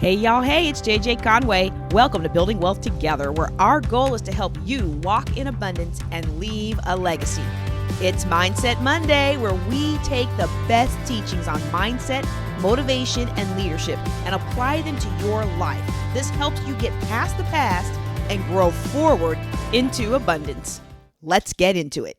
Hey y'all, hey, it's JJ Conway. Welcome to Building Wealth Together, where our goal is to help you walk in abundance and leave a legacy. It's Mindset Monday, where we take the best teachings on mindset, motivation, and leadership and apply them to your life. This helps you get past the past and grow forward into abundance. Let's get into it.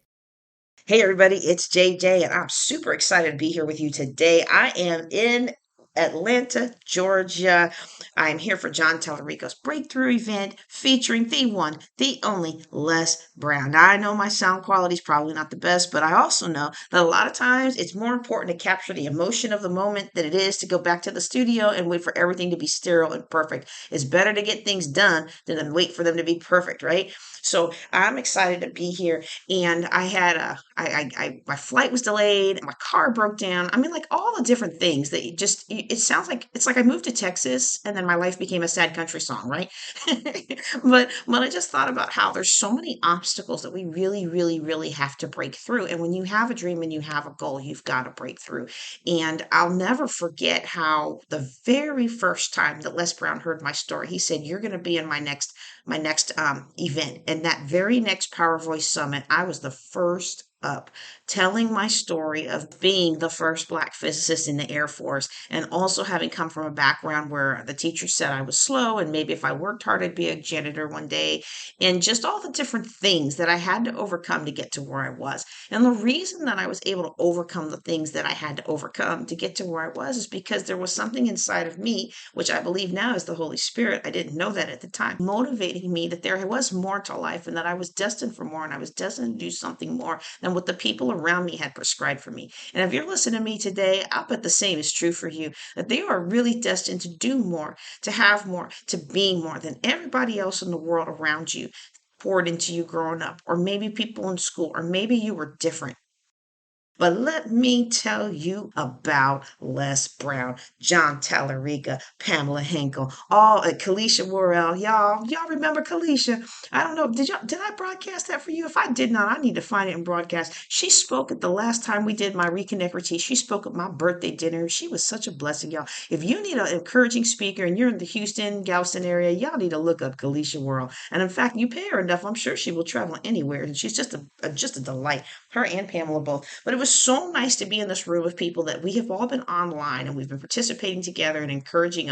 Hey everybody, it's JJ and I'm super excited to be here with you today. I am in Atlanta, Georgia. I'm here for John Tallarico's breakthrough event featuring the one, the only Les Brown. Now I know my sound quality is probably not the best, but I also know that a lot of times it's more important to capture the emotion of the moment than it is to go back to the studio and wait for everything to be sterile and perfect. It's better to get things done than to wait for them to be perfect, right? So I'm excited to be here, and I had my flight was delayed, my car broke down. I mean, like all the different things that it sounds like it's like I moved to Texas and then my life became a sad country song, right? But I just thought about how there's so many obstacles that we really, really, really have to break through. And when you have a dream and you have a goal, you've got to break through. And I'll never forget how the very first time that Les Brown heard my story, he said, "You're going to be in my next event." And that very next Power Voice Summit, I was the first up telling my story of being the first Black physicist in the Air Force, and also having come from a background where the teacher said I was slow and maybe if I worked hard I'd be a janitor one day, and just all the different things that I had to overcome to get to where I was. And the reason that I was able to overcome the things that I had to overcome to get to where I was is because there was something inside of me, which I believe now is the Holy Spirit. I didn't know that at the time, motivating me that there was more to life and that I was destined for more and I was destined to do something more than what the people around me had prescribed for me. And if you're listening to me today, I'll bet the same is true for you, that they are really destined to do more, to have more, to be more than everybody else in the world around you poured into you growing up, or maybe people in school, or maybe you were different. But let me tell you about Les Brown, John Tallarica, Pamela Henkel, all Kalisha Worrell. Y'all remember Kalisha? I don't know. Did I broadcast that for you? If I did not, I need to find it and broadcast. She spoke at the last time we did my Reconnect retreat. She spoke at my birthday dinner. She was such a blessing, y'all. If you need an encouraging speaker and you're in the Houston, Galveston area, y'all need to look up Kalisha Worrell. And in fact, you pay her enough, I'm sure she will travel anywhere. And she's just a delight. Her and Pamela both. But it was so nice to be in this room with people that we have all been online and we've been participating together and encouraging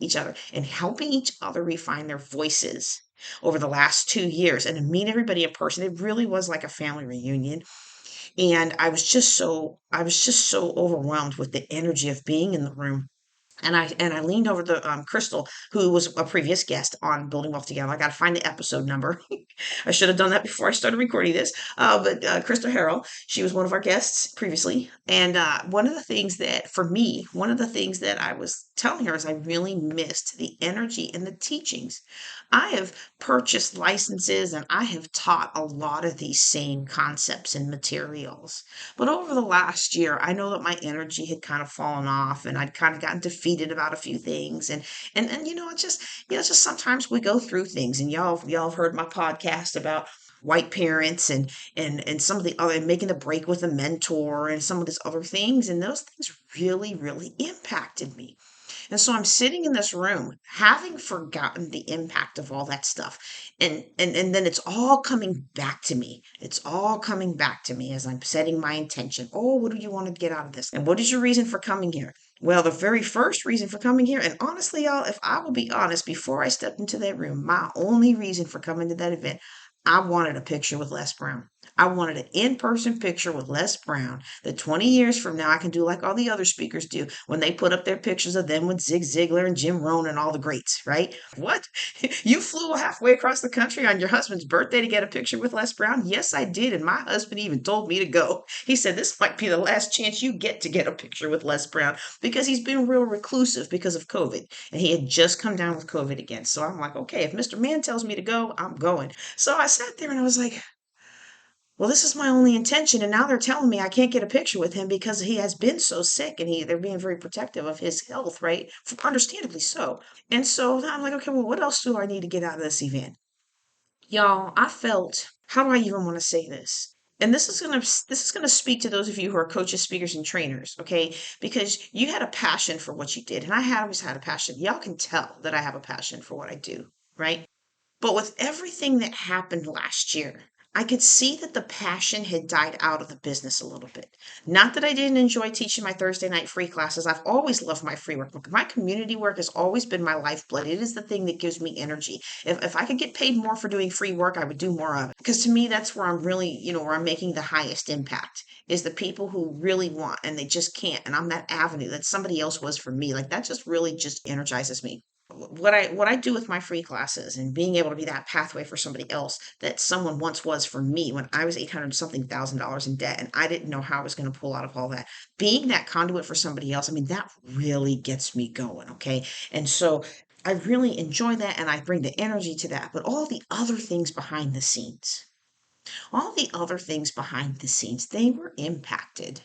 each other and helping each other refine their voices over the last 2 years, and to meet everybody in person. It really was like a family reunion. And I was just so overwhelmed with the energy of being in the room. And I leaned over to Crystal, who was a previous guest on Building Wealth Together. I got to find the episode number. I should have done that before I started recording this. But Crystal Harrell, she was one of our guests previously. And one of the things that, for me, one of the things that I was telling her is I really missed the energy and the teachings. I have purchased licenses and I have taught a lot of these same concepts and materials. But over the last year, I know that my energy had kind of fallen off and I'd kind of gotten defeated about a few things. And it's just sometimes we go through things, and y'all have heard my podcast about white parents and some of the other, making the break with a mentor and some of these other things, and those things really, really impacted me. And so I'm sitting in this room having forgotten the impact of all that stuff. And then it's all coming back to me. It's all coming back to me as I'm setting my intention. Oh, what do you want to get out of this? And what is your reason for coming here? Well, the very first reason for coming here, and honestly, y'all, if I will be honest, before I stepped into that room, my only reason for coming to that event, I wanted a picture with Les Brown. I wanted an in-person picture with Les Brown that 20 years from now I can do like all the other speakers do when they put up their pictures of them with Zig Ziglar and Jim Rohn and all the greats, right? What? You flew halfway across the country on your husband's birthday to get a picture with Les Brown? Yes, I did. And my husband even told me to go. He said, this might be the last chance you get a picture with Les Brown, because he's been real reclusive because of COVID. And he had just come down with COVID again. So I'm like, okay, if Mr. Man tells me to go, I'm going. So I sat there and I was like, well, this is my only intention. And now they're telling me I can't get a picture with him because he has been so sick, and they're being very protective of his health, right? Understandably so. And so now I'm like, okay, well, what else do I need to get out of this event? Y'all, I felt, how do I even want to say this? And this is gonna speak to those of you who are coaches, speakers, and trainers, okay? Because you had a passion for what you did, and always had a passion. Y'all can tell that I have a passion for what I do, right? But with everything that happened last year, I could see that the passion had died out of the business a little bit. Not that I didn't enjoy teaching my Thursday night free classes. I've always loved my free work. My community work has always been my lifeblood. It is the thing that gives me energy. If I could get paid more for doing free work, I would do more of it. Because to me, that's where I'm really, where I'm making the highest impact is the people who really want and they just can't. And I'm that avenue that somebody else was for me. Like that just really just energizes me. What I do with my free classes and being able to be that pathway for somebody else that someone once was for me when I was 800 something $1,000 in debt and I didn't know how I was going to pull out of all that. Being that conduit for somebody else, I mean, that really gets me going. Okay. And so I really enjoy that and I bring the energy to that. But all the other things behind the scenes, they were impacted.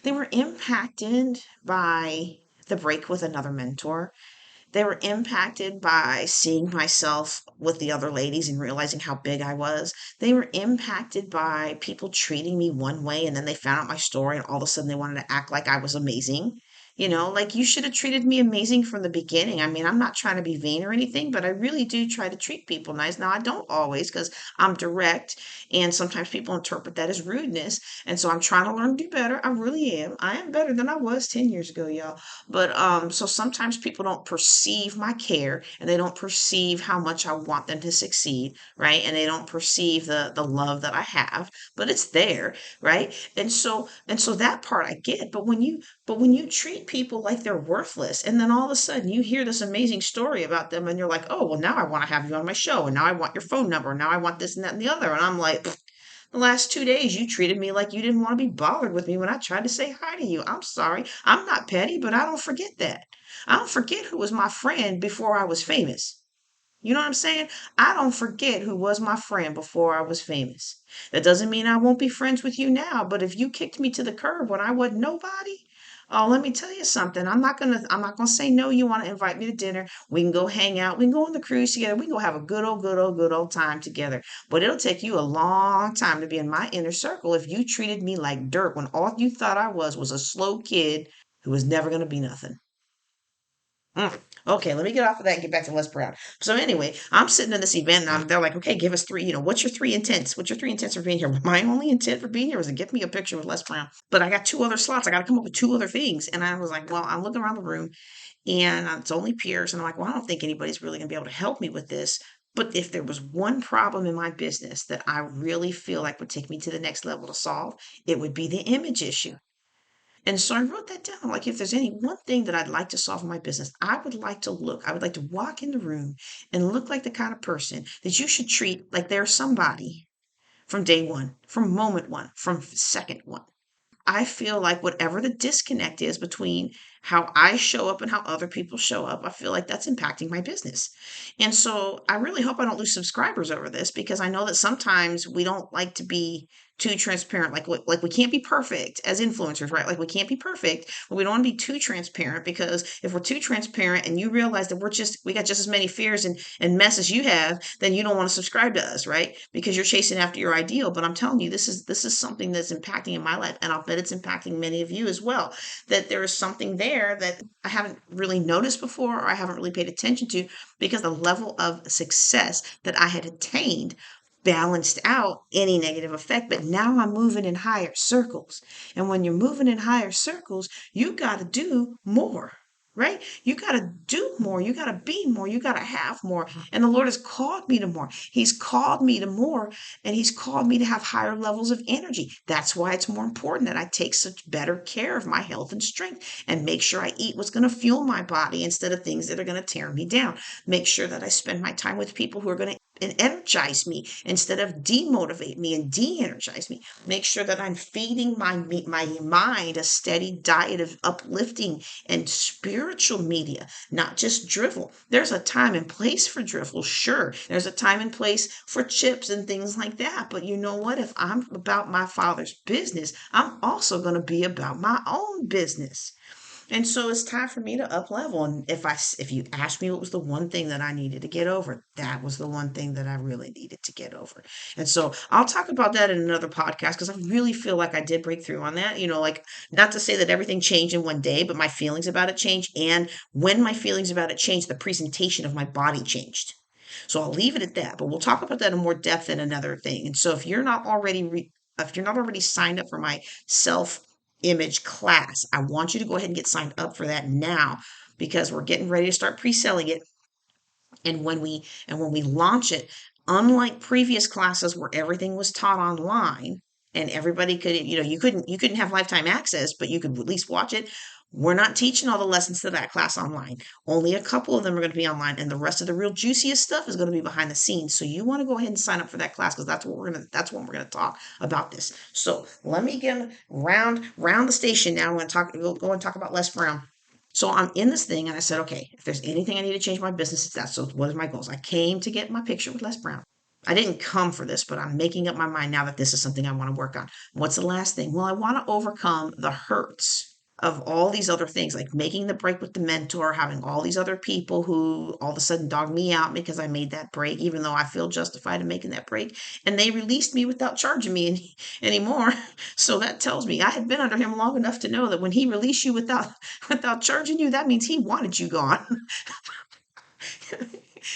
They were impacted by the break with another mentor. They were impacted by seeing myself with the other ladies and realizing how big I was. They were impacted by people treating me one way and then they found out my story and all of a sudden they wanted to act like I was amazing. Like you should have treated me amazing from the beginning. I mean, I'm not trying to be vain or anything, but I really do try to treat people nice. Now, I don't always because I'm direct and sometimes people interpret that as rudeness. And so I'm trying to learn to do better. I really am. I am better than I was 10 years ago, y'all. But so sometimes people don't perceive my care and they don't perceive how much I want them to succeed, right? And they don't perceive the love that I have, but it's there, right? And so that part I get. But when you treat people like they're worthless, and then all of a sudden you hear this amazing story about them, and you're like, oh well, now I want to have you on my show, and now I want your phone number, and now I want this and that and the other, and I'm like, the last 2 days, you treated me like you didn't want to be bothered with me when I tried to say hi to you. I'm sorry. I'm not petty, but I don't forget that. I don't forget who was my friend before I was famous. You know what I'm saying? I don't forget who was my friend before I was famous. That doesn't mean I won't be friends with you now, but if you kicked me to the curb when I wasn't nobody, oh, let me tell you something. I'm not gonna say no. You want to invite me to dinner? We can go hang out. We can go on the cruise together. We can go have a good old time together. But it'll take you a long time to be in my inner circle if you treated me like dirt when all you thought I was a slow kid who was never gonna be nothing. Okay, let me get off of that and get back to Les Brown. So anyway, I'm sitting in this event and they're like, okay, give us three, what's your three intents? What's your three intents for being here? My only intent for being here was to get me a picture with Les Brown. But I got two other slots. I got to come up with two other things. And I was like, well, I'm looking around the room and it's only peers. And I'm like, well, I don't think anybody's really going to be able to help me with this. But if there was one problem in my business that I really feel like would take me to the next level to solve, it would be the image issue. And so I wrote that down. Like, if there's any one thing that I'd like to solve in my business, I would like to walk in the room and look like the kind of person that you should treat like they're somebody from day one, from moment one, from second one. I feel like whatever the disconnect is between how I show up and how other people show up, I feel like that's impacting my business. And so I really hope I don't lose subscribers over this because I know that sometimes we don't like to be too transparent. Like we can't be perfect as influencers, right? Like we can't be perfect, but we don't want to be too transparent because if we're too transparent and you realize that we got just as many fears and mess as you have, then you don't want to subscribe to us, right? Because you're chasing after your ideal. But I'm telling you, this is something that's impacting in my life, and I'll bet it's impacting many of you as well. That there is something there that I haven't really noticed before or I haven't really paid attention to because the level of success that I had attained balanced out any negative effect. But now I'm moving in higher circles. And when you're moving in higher circles, you got to do more. Right? You got to do more. You got to be more. You got to have more. And the Lord has called me to more. He's called me to more and He's called me to have higher levels of energy. That's why it's more important that I take such better care of my health and strength and make sure I eat what's going to fuel my body instead of things that are going to tear me down. Make sure that I spend my time with people who are going to energize me instead of demotivate me and de-energize me. Make sure that I'm feeding my mind a steady diet of uplifting and spiritual media, not just drivel. There's a time and place for drivel, sure. There's a time and place for chips and things like that. But you know what? If I'm about my Father's business, I'm also going to be about my own business. And so it's time for me to up level. And if you ask me what was the one thing that I needed to get over, that was the one thing that I really needed to get over. And so I'll talk about that in another podcast because I really feel like I did break through on that. Like not to say that everything changed in one day, but my feelings about it changed. And when my feelings about it changed, the presentation of my body changed. So I'll leave it at that, but we'll talk about that in more depth in another thing. And so if you're not already signed up for my self image class, I want you to go ahead and get signed up for that now because we're getting ready to start pre-selling it. And when we launch it, unlike previous classes where everything was taught online and everybody could, you couldn't have lifetime access, but you could at least watch it. We're not teaching all the lessons to that class online. Only a couple of them are going to be online, and the rest of the real juiciest stuff is going to be behind the scenes. So you want to go ahead and sign up for that class because that's when we're gonna talk about this. So let me get round the station now. We'll go and talk about Les Brown. So I'm in this thing and I said, okay, if there's anything I need to change my business, it's that. So what are my goals? I came to get my picture with Les Brown. I didn't come for this, but I'm making up my mind now that this is something I want to work on. What's the last thing? Well, I want to overcome the hurts of all these other things, like making the break with the mentor, having all these other people who all of a sudden dog me out because I made that break, even though I feel justified in making that break. And they released me without charging me anymore. So that tells me I had been under him long enough to know that when he released you without charging you, that means he wanted you gone.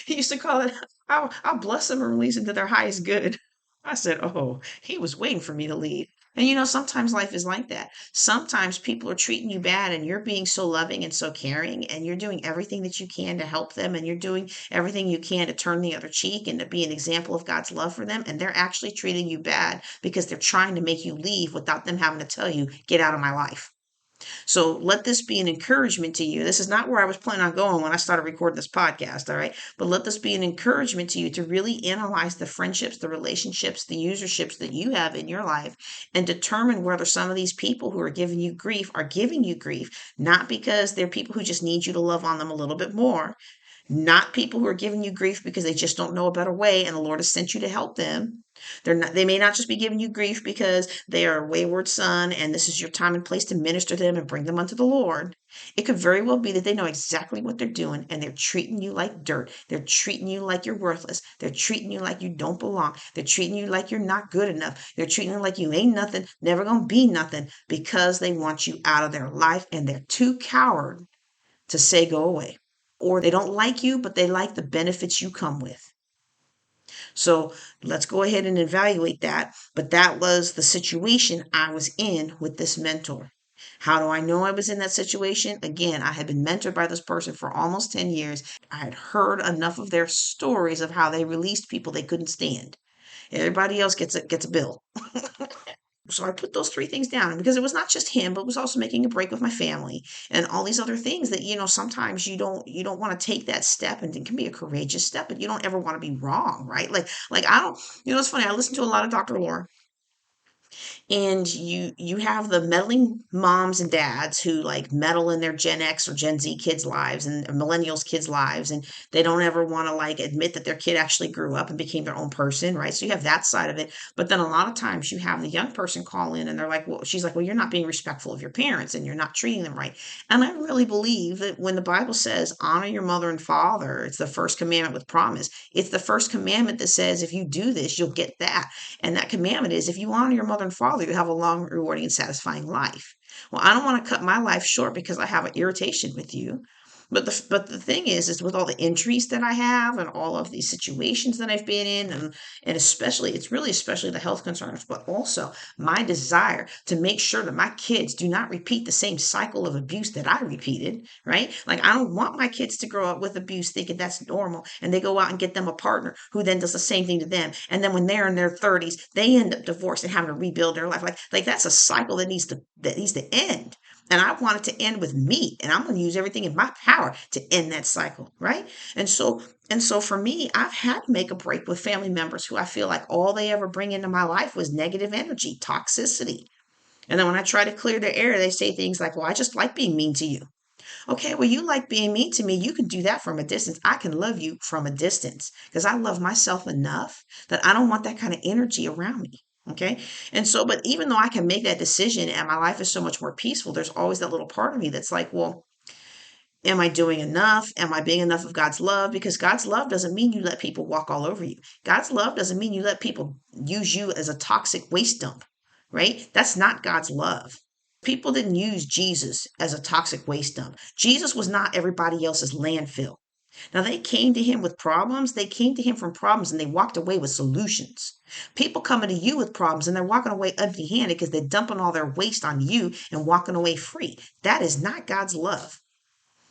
He used to call it, I'll bless them and release them to their highest good. I said, oh, he was waiting for me to leave. And sometimes life is like that. Sometimes people are treating you bad and you're being so loving and so caring and you're doing everything that you can to help them and you're doing everything you can to turn the other cheek and to be an example of God's love for them. And they're actually treating you bad because they're trying to make you leave without them having to tell you, get out of my life. So let this be an encouragement to you. This is not where I was planning on going when I started recording this podcast, all right? But let this be an encouragement to you to really analyze the friendships, the relationships, the userships that you have in your life and determine whether some of these people who are giving you grief are giving you grief, not because they're people who just need you to love on them a little bit more, not people who are giving you grief because they just don't know a better way and the Lord has sent you to help them. They may not just be giving you grief because they are a wayward son and this is your time and place to minister to them and bring them unto the Lord. It could very well be that they know exactly what they're doing and they're treating you like dirt. They're treating you like you're worthless. They're treating you like you don't belong. They're treating you like you're not good enough. They're treating you like you ain't nothing, never gonna be nothing because they want you out of their life and they're too coward to say go away. Or they don't like you, but they like the benefits you come with. So let's go ahead and evaluate that. But that was the situation I was in with this mentor. How do I know I was in that situation? Again, I had been mentored by this person for almost 10 years. I had heard enough of their stories of how they released people they couldn't stand. Everybody else gets a bill. So I put those three things down because it was not just him, but it was also making a break with my family and all these other things that, sometimes you don't want to take that step and it can be a courageous step, but you don't ever want to be wrong, right? Like I don't, it's funny. I listen to a lot of Dr. Laura and you have the meddling moms and dads who like meddle in their Gen X or Gen Z kids' lives and millennials kids' lives, and they don't ever want to like admit that their kid actually grew up and became their own person, right? So you have that side of it. But then a lot of times you have the young person call in and they're like, well, she's like, well, you're not being respectful of your parents and you're not treating them right. And I really believe that when the Bible says honor your mother and father, it's the first commandment with promise. It's the first commandment that says if you do this, you'll get that. And that commandment is if you honor your mother and father, you have a long, rewarding, and satisfying life. Well, I don't want to cut my life short because I have an irritation with you. But the thing is with all the injuries that I have and all of these situations that I've been in, and especially the health concerns, but also my desire to make sure that my kids do not repeat the same cycle of abuse that I repeated, right? Like I don't want my kids to grow up with abuse thinking that's normal and they go out and get them a partner who then does the same thing to them. And then when they're in their 30s, they end up divorced and having to rebuild their life. Like that's a cycle that needs to end. And I want it to end with me. And I'm going to use everything in my power to end that cycle. Right. And so for me, I've had to make a break with family members who I feel like all they ever bring into my life was negative energy, toxicity. And then when I try to clear their air, they say things like, well, I just like being mean to you. Okay, well, you like being mean to me. You can do that from a distance. I can love you from a distance because I love myself enough that I don't want that kind of energy around me. Okay. And so, but even though I can make that decision and my life is so much more peaceful, there's always that little part of me that's like, well, am I doing enough? Am I being enough of God's love? Because God's love doesn't mean you let people walk all over you. God's love doesn't mean you let people use you as a toxic waste dump, right? That's not God's love. People didn't use Jesus as a toxic waste dump. Jesus was not everybody else's landfill. Now, they came to him with problems. They came to him from problems and they walked away with solutions. People coming to you with problems and they're walking away empty handed because they're dumping all their waste on you and walking away free. That is not God's love.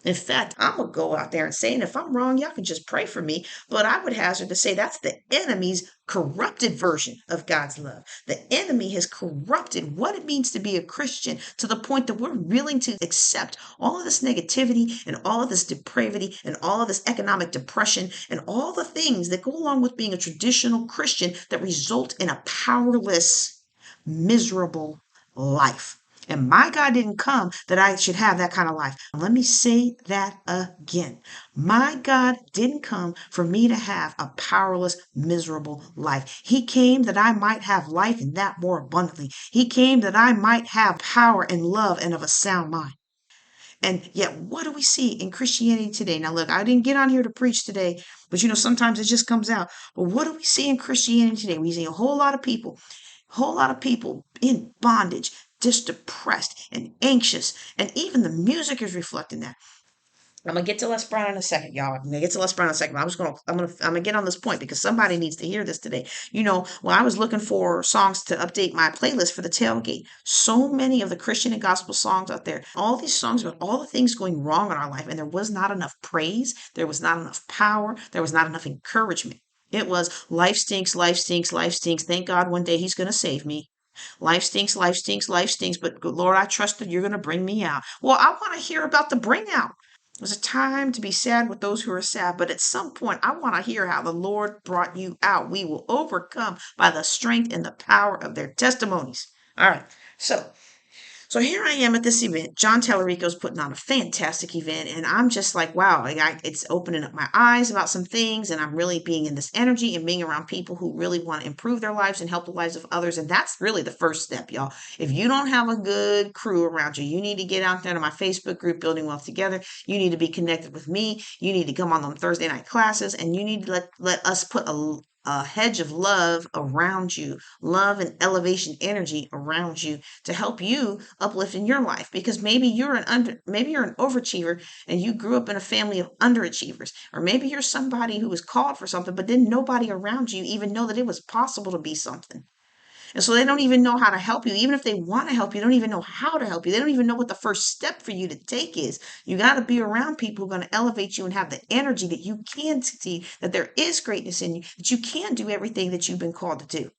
In fact, I'm going to go out there and say, and if I'm wrong, y'all can just pray for me. But I would hazard to say that's the enemy's corrupted version of God's love. The enemy has corrupted what it means to be a Christian to the point that we're willing to accept all of this negativity and all of this depravity and all of this economic depression and all the things that go along with being a traditional Christian that result in a powerless, miserable life. And my God didn't come that I should have that kind of life. Let me say that again. My God didn't come for me to have a powerless, miserable life. He came that I might have life and that more abundantly. He came that I might have power and love and of a sound mind. And yet, what do we see in Christianity today? Now, look, I didn't get on here to preach today, but sometimes it just comes out. But what do we see in Christianity today? We see a whole lot of people in bondage, just depressed and anxious. And even the music is reflecting that. I'm gonna get to Les Brown in a second, y'all. I'm gonna get to Les Brown in a second. I'm gonna get on this point because somebody needs to hear this today. When I was looking for songs to update my playlist for the tailgate, so many of the Christian and gospel songs out there, all these songs about all the things going wrong in our life, and there was not enough praise, there was not enough power, there was not enough encouragement. It was life stinks, life stinks, life stinks. Thank God one day he's gonna save me. Life stinks, life stinks, life stinks, but Lord, I trust that you're going to bring me out. Well, I want to hear about the bring out. There's a time to be sad with those who are sad, but at some point, I want to hear how the Lord brought you out. We will overcome by the strength and the power of their testimonies. All right. So here I am at this event. John Tallarico's putting on a fantastic event, and I'm just like, wow, it's opening up my eyes about some things, and I'm really being in this energy and being around people who really want to improve their lives and help the lives of others. And that's really the first step, y'all. If you don't have a good crew around you, you need to get out there to my Facebook group, Building Wealth Together. You need to be connected with me. You need to come on Thursday night classes, and you need to let us put a hedge of love around you, love and elevation energy around you to help you uplift in your life. Because maybe you're an overachiever and you grew up in a family of underachievers, or maybe you're somebody who was called for something, but didn't nobody around you even know that it was possible to be something. And so they don't even know how to help you. Even if they want to help you, they don't even know how to help you. They don't even know what the first step for you to take is. You got to be around people who are going to elevate you and have the energy that you can succeed, that there is greatness in you, that you can do everything that you've been called to do.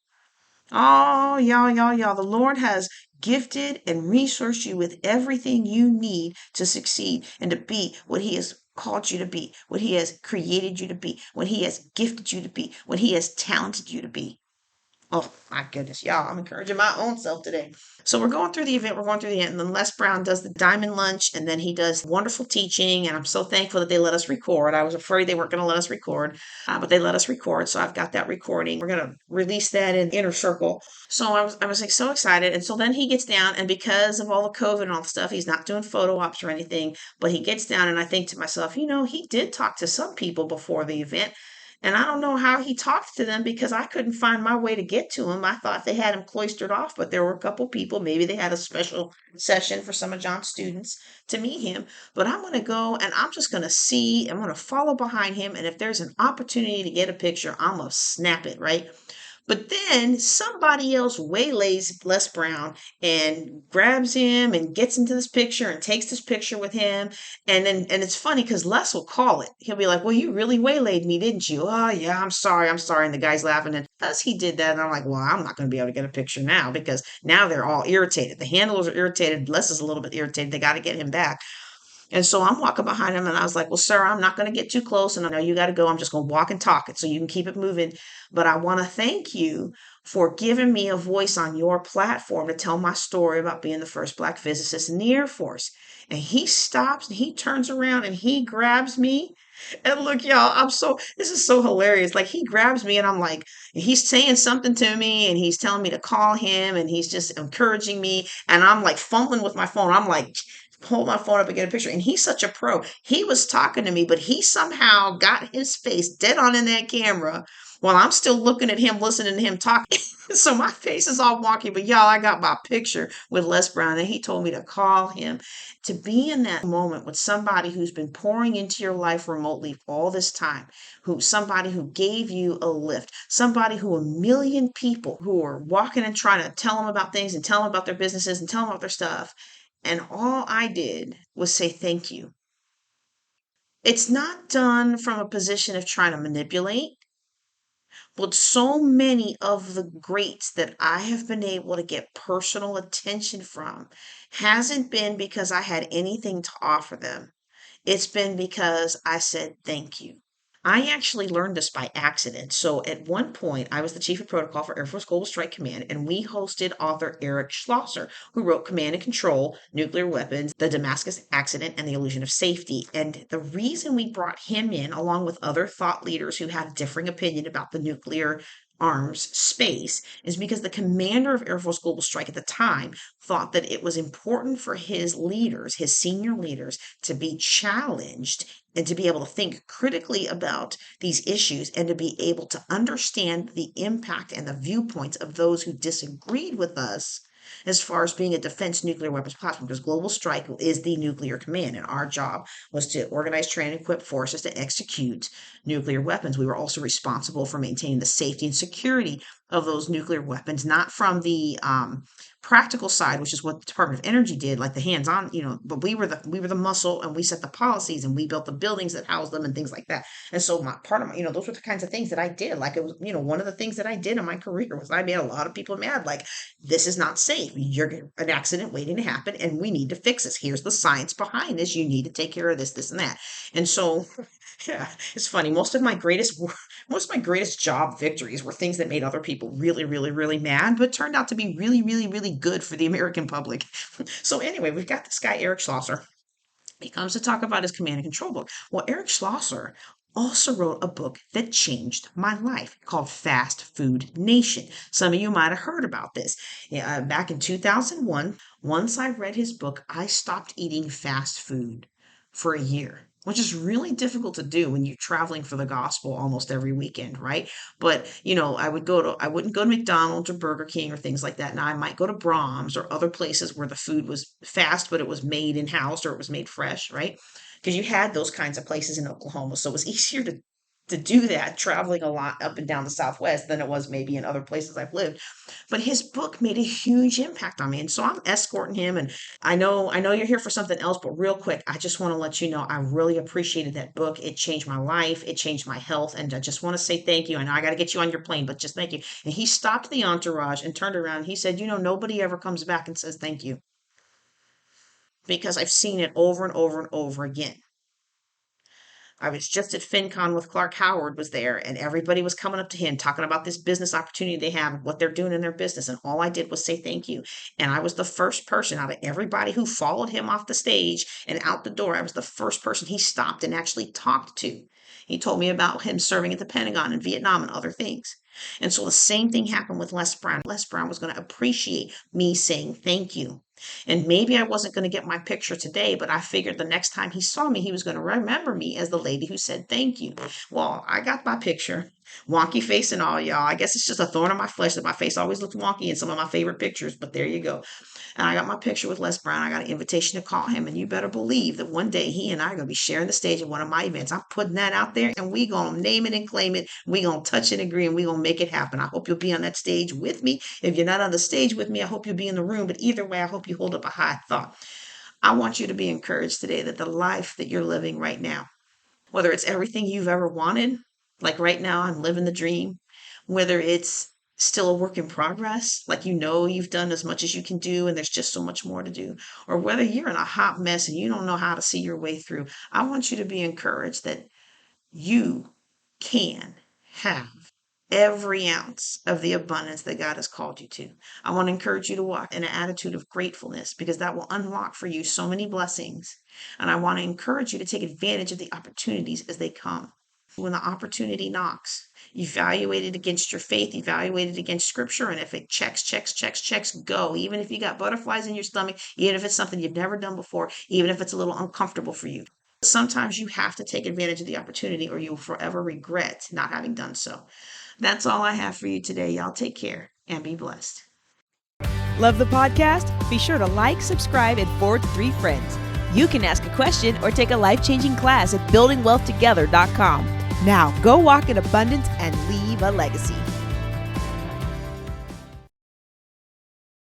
Oh, y'all. The Lord has gifted and resourced you with everything you need to succeed and to be what He has called you to be, what He has created you to be, what He has gifted you to be, what He has talented you to be. Oh my goodness, y'all, I'm encouraging my own self today. So we're going through the event, and then Les Brown does the diamond lunch, and then he does wonderful teaching, and I'm so thankful that they let us record. I was afraid they weren't going to let us record, but they let us record, so I've got that recording. We're going to release that in Inner Circle. So I was like so excited, and so then he gets down, and because of all the COVID and all the stuff, he's not doing photo ops or anything, but he gets down, and I think to myself, he did talk to some people before the event, and I don't know how he talked to them because I couldn't find my way to get to him. I thought they had him cloistered off, but there were a couple people. Maybe they had a special session for some of John's students to meet him. But I'm going to go and I'm just going to see, I'm going to follow behind him. And if there's an opportunity to get a picture, I'm going to snap it, right? But then somebody else waylays Les Brown and grabs him and gets into this picture and takes this picture with him. And it's funny because Les will call it. He'll be like, well, you really waylaid me, didn't you? Oh, yeah, I'm sorry. I'm sorry. And the guy's laughing. And as he did that, and I'm like, well, I'm not going to be able to get a picture now because now they're all irritated. The handlers are irritated. Les is a little bit irritated. They got to get him back. And so I'm walking behind him and I was like, well, sir, I'm not going to get too close. And I know you got to go. I'm just going to walk and talk it so you can keep it moving. But I want to thank you for giving me a voice on your platform to tell my story about being the first Black physicist in the Air Force. And he stops and he turns around and he grabs me. And look, y'all, this is so hilarious. Like, he grabs me and I'm like, he's saying something to me and he's telling me to call him and he's just encouraging me. And I'm like fumbling with my phone. I'm like, hold my phone up and get a picture. And he's such a pro. He was talking to me, but he somehow got his face dead on in that camera while I'm still looking at him, listening to him talk. So my face is all wonky, but y'all, I got my picture with Les Brown, and he told me to call him. To be in that moment with somebody who's been pouring into your life remotely all this time, somebody who gave you a lift, somebody who a million people who are walking and trying to tell them about things and tell them about their businesses and tell them about their stuff. And all I did was say thank you. It's not done from a position of trying to manipulate. But so many of the greats that I have been able to get personal attention from hasn't been because I had anything to offer them. It's been because I said thank you. I actually learned this by accident. So at one point, I was the chief of protocol for Air Force Global Strike Command, and we hosted author Eric Schlosser, who wrote Command and Control, Nuclear Weapons, The Damascus Accident, and The Illusion of Safety. And the reason we brought him in, along with other thought leaders who had differing opinion about the nuclear arms space, is because the commander of Air Force Global Strike at the time thought that it was important for his leaders, his senior leaders, to be challenged and to be able to think critically about these issues and to be able to understand the impact and the viewpoints of those who disagreed with us as far as being a defense nuclear weapons platform, because Global Strike is the nuclear command, and our job was to organize, train, and equip forces to execute nuclear weapons. We were also responsible for maintaining the safety and security of those nuclear weapons, not from the practical side, which is what the Department of Energy did, like the hands-on, but we were the muscle, and we set the policies and we built the buildings that housed them and things like that. And so my part of my, those were the kinds of things that I did. Like, it was, one of the things that I did in my career was I made a lot of people mad. Like, this is not safe. You're an accident waiting to happen, and we need to fix this. Here's the science behind this. You need to take care of this, this, and that. And so, yeah, it's funny. Most of my greatest job victories were things that made other people really, really, really mad, but turned out to be really, really, really good for the American public. So anyway, we've got this guy, Eric Schlosser. He comes to talk about his command and control book. Well, Eric Schlosser also wrote a book that changed my life called Fast Food Nation. Some of you might have heard about this. Yeah, back in 2001, once I read his book, I stopped eating fast food for a year, which is really difficult to do when you're traveling for the gospel almost every weekend, right? But, I wouldn't go to McDonald's or Burger King or things like that. Now, I might go to Brahms or other places where the food was fast, but it was made in house or it was made fresh, right? Because you had those kinds of places in Oklahoma. So it was easier to do that traveling a lot up and down the Southwest than it was maybe in other places I've lived. But his book made a huge impact on me. And so I'm escorting him, and I know you're here for something else, but real quick, I just want to let you know I really appreciated that book. It changed my life, it changed my health, and I just want to say thank you. I know I got to get you on your plane, but just thank you. And he stopped the entourage and turned around. And he said, nobody ever comes back and says thank you, because I've seen it over and over and over again. I was just at FinCon with Clark Howard was there, and everybody was coming up to him talking about this business opportunity they have, what they're doing in their business. And all I did was say thank you. And I was the first person out of everybody who followed him off the stage and out the door. I was the first person he stopped and actually talked to. He told me about him serving at the Pentagon in Vietnam and other things. And so the same thing happened with Les Brown. Les Brown was going to appreciate me saying thank you. And maybe I wasn't going to get my picture today, but I figured the next time he saw me, he was going to remember me as the lady who said thank you. Well, I got my picture, wonky face and all, y'all. I guess it's just a thorn in my flesh that my face always looked wonky in some of my favorite pictures, but there you go. And I got my picture with Les Brown. I got an invitation to call him, and you better believe that one day he and I are going to be sharing the stage at one of my events. I'm putting that out there, and we going to name it and claim it. We going to touch and agree, and we going to make it happen. I hope you'll be on that stage with me. If you're not on the stage with me, I hope you'll be in the room. But either way, I hope you hold up a high thought. I want you to be encouraged today that the life that you're living right now, whether it's everything you've ever wanted, like right now, I'm living the dream, whether it's still a work in progress, like you know you've done as much as you can do and there's just so much more to do, or whether you're in a hot mess and you don't know how to see your way through, I want you to be encouraged that you can have every ounce of the abundance that God has called you to. I want to encourage you to walk in an attitude of gratefulness because that will unlock for you so many blessings. And I want to encourage you to take advantage of the opportunities as they come. When the opportunity knocks, evaluate it against your faith, evaluate it against scripture. And if it checks, go. Even if you got butterflies in your stomach, even if it's something you've never done before, even if it's a little uncomfortable for you. Sometimes you have to take advantage of the opportunity or you'll forever regret not having done so. That's all I have for you today. Y'all take care and be blessed. Love the podcast? Be sure to like, subscribe, and forward to 3 friends. You can ask a question or take a life-changing class at buildingwealthtogether.com. Now, go walk in abundance and leave a legacy.